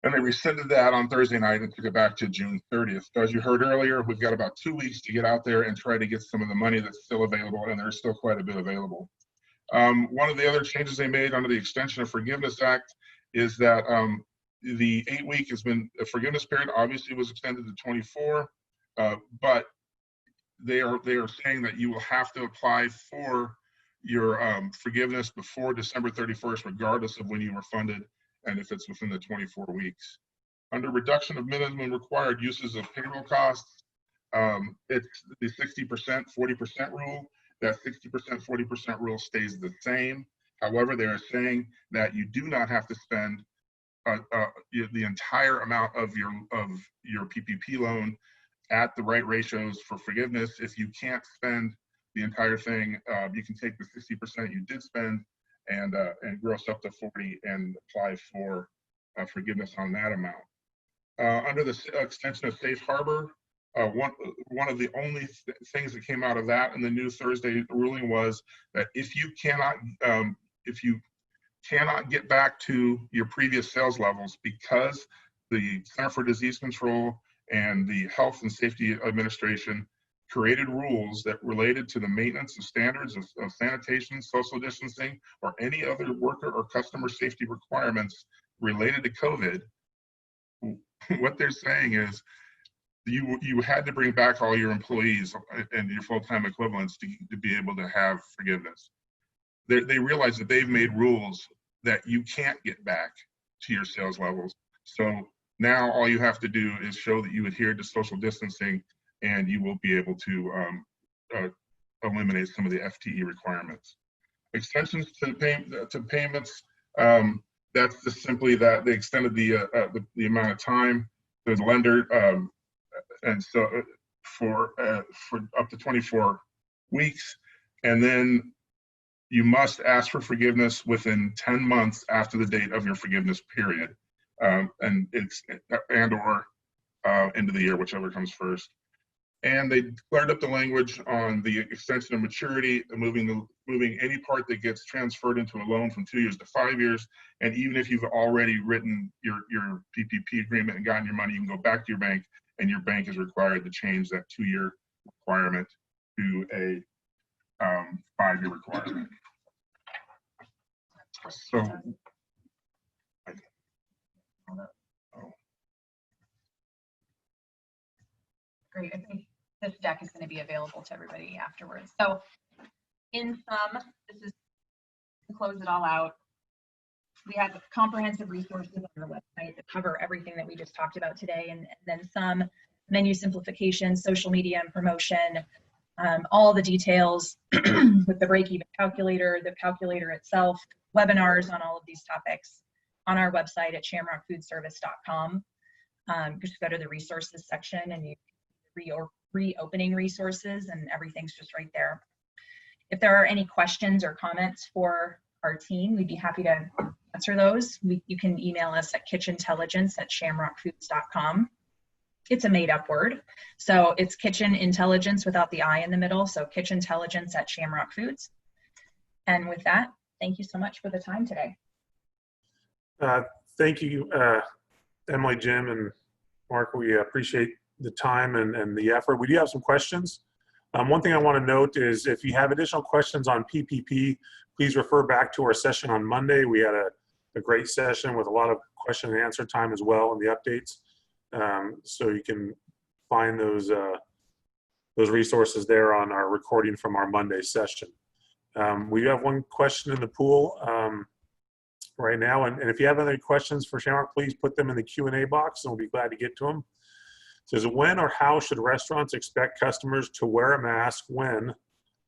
and they rescinded that on Thursday night and took it back to June 30th. So as you heard earlier, we've got about 2 weeks to get out there and try to get some of the money that's still available, and there's still quite a bit available. One of the other changes they made under the Extension of Forgiveness Act is that the 8-week forgiveness period obviously was extended to 24, but they are saying that you will have to apply for your forgiveness before December 31st, regardless of when you were funded and if it's within the 24 weeks. Under reduction of minimum required uses of payroll costs, it's the 60%, 40% rule. That 60%, 40% rule stays the same. However, they are saying that you do not have to spend the entire amount of your PPP loan at the right ratios for forgiveness. If you can't spend the entire thing, you can take the 60% you did spend and gross up to 40 and apply for forgiveness on that amount. Under the extension of safe harbor, one of the only things that came out of that in the new Thursday ruling was that if you cannot get back to your previous sales levels because the Center for Disease Control and the Health and Safety Administration created rules that related to the maintenance of standards of sanitation, social distancing, or any other worker or customer safety requirements related to COVID, what they're saying is you had to bring back all your employees and your full-time equivalents to be able to have forgiveness. They realize that they've made rules that you can't get back to your sales levels. So now all you have to do is show that you adhere to social distancing, and you will be able to eliminate some of the FTE requirements. Extensions to payments, that's just simply that they extended the amount of time the lender, and so for up to 24 weeks, and then you must ask for forgiveness within 10 months after the date of your forgiveness period, or end of the year, whichever comes first. And they cleared up the language on the extension of maturity, moving any part that gets transferred into a loan from 2 years to 5 years. And even if you've already written your PPP agreement and gotten your money, you can go back to your bank, and your bank is required to change that 2-year requirement to a 5-year requirement. So, Great. I think this deck is going to be available to everybody afterwards. So in sum, this is to close it all out. We have comprehensive resources on our website that cover everything that we just talked about today, and then some menu simplification, social media and promotion, all the details with the break-even calculator, the calculator itself, webinars on all of these topics on our website at shamrockfoodservice.com. Just go to the resources section and you reopening resources, and everything's just right there. If there are any questions or comments for our team, we'd be happy to answer those. You can email us at kitchenintelligence@shamrockfoods.com. It's a made-up word, so it's kitchen intelligence without the I in the middle, so kitchenintelligence@shamrockfoods. And with that, thank you so much for the time today. Thank you, Emily, Jim, and Mark. We appreciate the time and the effort. We do have some questions. One thing I want to note is if you have additional questions on PPP, please refer back to our session on Monday. We had a great session with a lot of question and answer time as well in the updates. So you can find those resources there on our recording from our Monday session. We have one question in the pool right now, and if you have any questions for Shamrock, please put them in the Q&A box and we'll be glad to get to them. It says, when or how should restaurants expect customers to wear a mask when,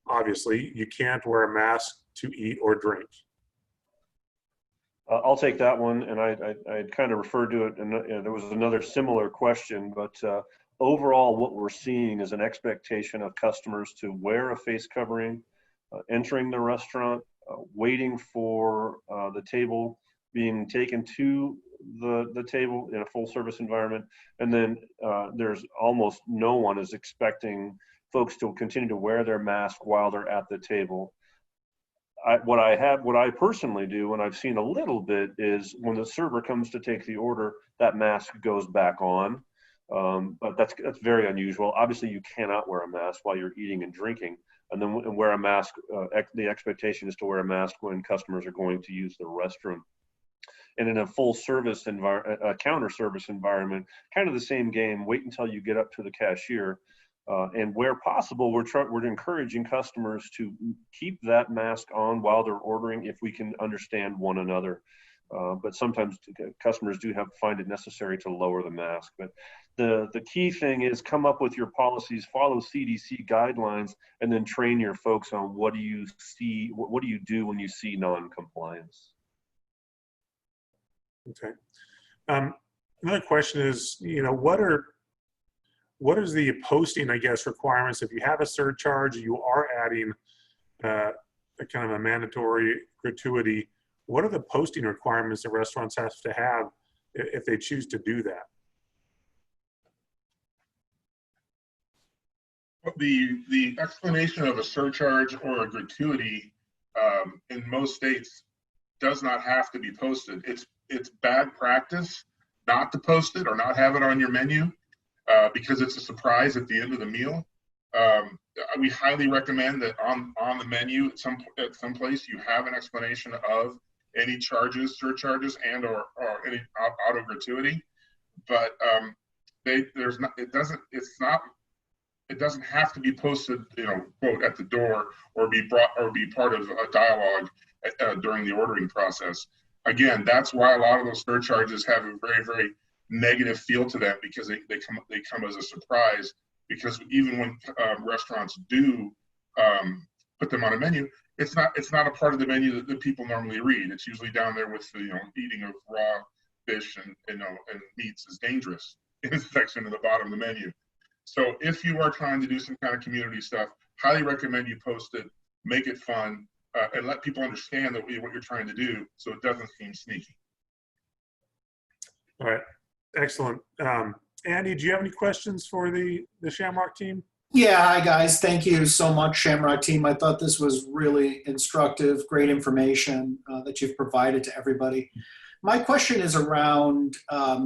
obviously, you can't wear a mask to eat or drink? I'll take that one, and I kind of referred to it, and there was another similar question, but overall what we're seeing is an expectation of customers to wear a face covering, entering the restaurant, waiting for the table being taken to the table in a full service environment, and then there's almost no one is expecting folks to continue to wear their mask while they're at the table. what I personally do, and I've seen a little bit, is when the server comes to take the order, that mask goes back on. But that's very unusual. Obviously, you cannot wear a mask while you're eating and drinking, and then wear a mask. The expectation is to wear a mask when customers are going to use the restroom. And in a full service environment, a counter service environment, kind of the same game. Wait until you get up to the cashier. And where possible, we're encouraging customers to keep that mask on while they're ordering if we can understand one another. But sometimes customers do find it necessary to lower the mask. But the key thing is come up with your policies, follow CDC guidelines, and then train your folks on what do you do when you see non-compliance. Okay. Another question is, what is the posting, I guess, requirements? If you have a surcharge, you are adding a kind of a mandatory gratuity. What are the posting requirements that restaurants have to have if they choose to do that? The explanation of a surcharge or a gratuity in most states does not have to be posted. It's bad practice not to post it or not have it on your menu. Because it's a surprise at the end of the meal. We highly recommend that on the menu at some place you have an explanation of any charges, surcharges, and or any auto gratuity. But it doesn't have to be posted, quote, at the door or be part of a dialogue during the ordering process. Again, that's why a lot of those surcharges have a very, very negative feel to them, because they come as a surprise. Because even when restaurants do put them on a menu, it's not a part of the menu that people normally read. It's usually down there with the eating of raw fish and meats is dangerous in the section at the bottom of the menu. So if you are trying to do some kind of community stuff, highly recommend you post it, make it fun, and let people understand that what you're trying to do, so it doesn't seem sneaky. All right. Excellent. Andy, do you have any questions for the Shamrock team? Yeah, hi guys. Thank you so much, Shamrock team. I thought this was really instructive, great information that you've provided to everybody. My question is around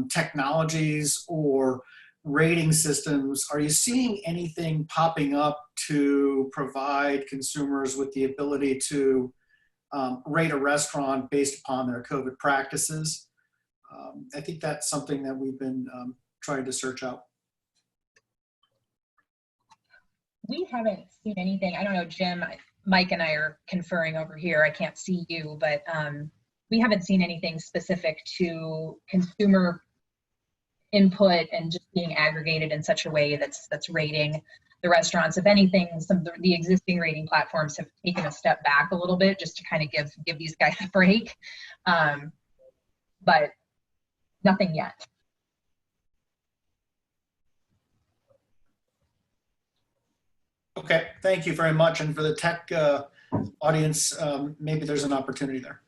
technologies or rating systems. Are you seeing anything popping up to provide consumers with the ability to rate a restaurant based upon their COVID practices? I think that's something that we've been trying to search out. We haven't seen anything. I don't know, Jim, Mike and I are conferring over here. I can't see you, but we haven't seen anything specific to consumer input and just being aggregated in such a way that's rating the restaurants. If anything, some of the existing rating platforms have taken a step back a little bit just to kind of give these guys a break. But nothing yet. Okay, thank you very much. And for the tech audience, maybe there's an opportunity there.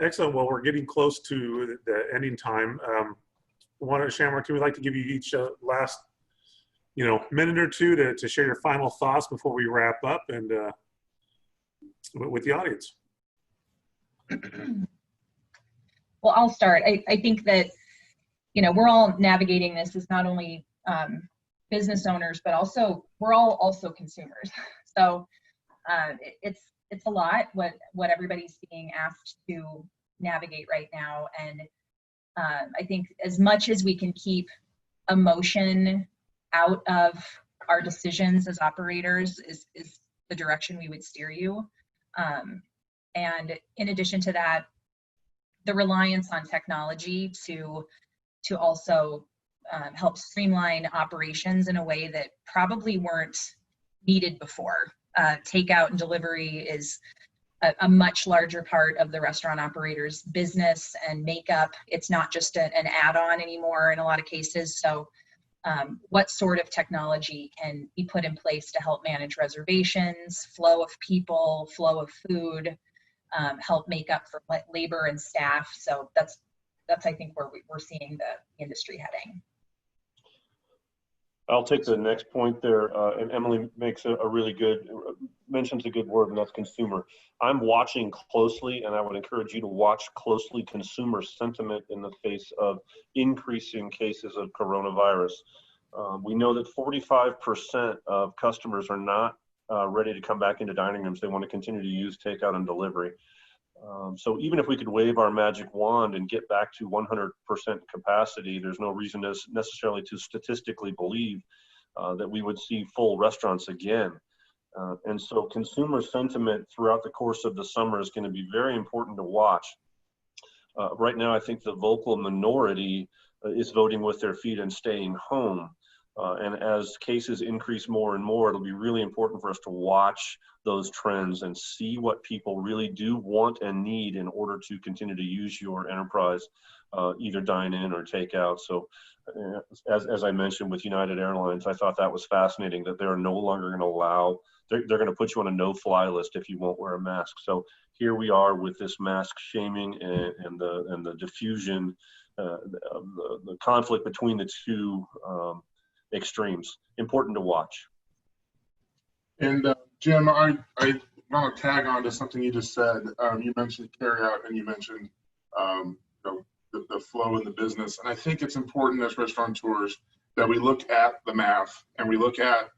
Excellent. Well, we're getting close to the ending time. One of Shamrock team, we'd like to give you each last, minute or two to share your final thoughts before we wrap up and with the audience. Well, I'll start. I think that, we're all navigating this as not only business owners, but also we're all also consumers. So it's a lot what everybody's being asked to navigate right now. And I think as much as we can keep emotion out of our decisions as operators is the direction we would steer you. And in addition to that, the reliance on technology to also help streamline operations in a way that probably weren't needed before. Takeout and delivery is a much larger part of the restaurant operator's business and makeup. It's not just an add-on anymore in a lot of cases. So what sort of technology can be put in place to help manage reservations, flow of people, flow of food, help make up for labor and staff? So that's I think where we're seeing the industry heading. I'll take the next point there, and Emily makes a really good, mentions a good word, and that's consumer. I'm watching closely, and I would encourage you to watch closely consumer sentiment in the face of increasing cases of coronavirus. We know that 45% of customers are not ready to come back into dining rooms. They want to continue to use takeout and delivery. So even if we could wave our magic wand and get back to 100% capacity, there's no reason necessarily to statistically believe that we would see full restaurants again. And so consumer sentiment throughout the course of the summer is going to be very important to watch. Right now, I think the vocal minority is voting with their feet and staying home. And as cases increase more and more, it'll be really important for us to watch those trends and see what people really do want and need in order to continue to use your enterprise, either dine in or take out. So as I mentioned with United Airlines, I thought that was fascinating that they're no longer going to allow, they're going to put you on a no-fly list if you won't wear a mask. So here we are with this mask shaming and the diffusion, the conflict between the two extremes. Important to watch. And Jim, I want to tag on to something you just said. You mentioned carryout and you mentioned the flow in the business. And I think it's important as restaurateurs that we look at the math and we look at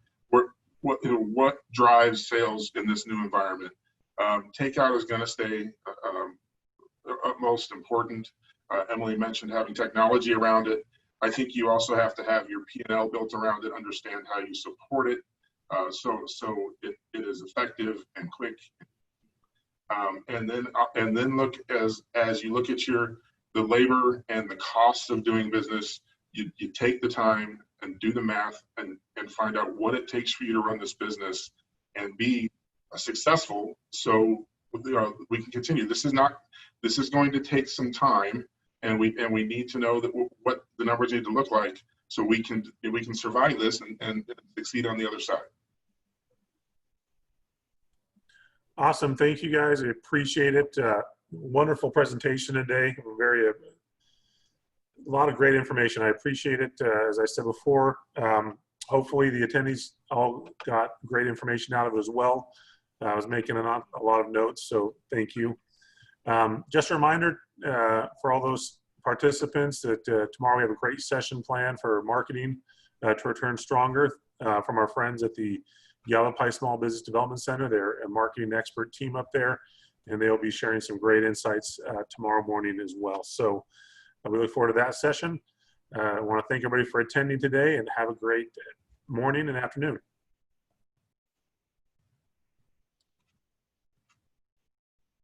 what drives sales in this new environment. Takeout is going to stay utmost important. Emily mentioned having technology around it. I think you also have to have your P&L built around it, understand how you support it, so it is effective and quick. And then look as you look at the labor and the costs of doing business, you take the time and do the math and find out what it takes for you to run this business and be successful. So we can continue. This is going to take some time. And we need to know that what the numbers need to look like so we can survive this and succeed on the other side. Awesome. Thank you guys. I appreciate it. Wonderful presentation today. A lot of great information. I appreciate it. As I said before, hopefully the attendees all got great information out of it as well. I was making a lot of notes, so thank you. Just a reminder for all those participants that tomorrow we have a great session planned for marketing to return stronger from our friends at the Yavapai Small Business Development Center. They're a marketing expert team up there, and they'll be sharing some great insights tomorrow morning as well. So we look forward to that session. I want to thank everybody for attending today and have a great morning and afternoon.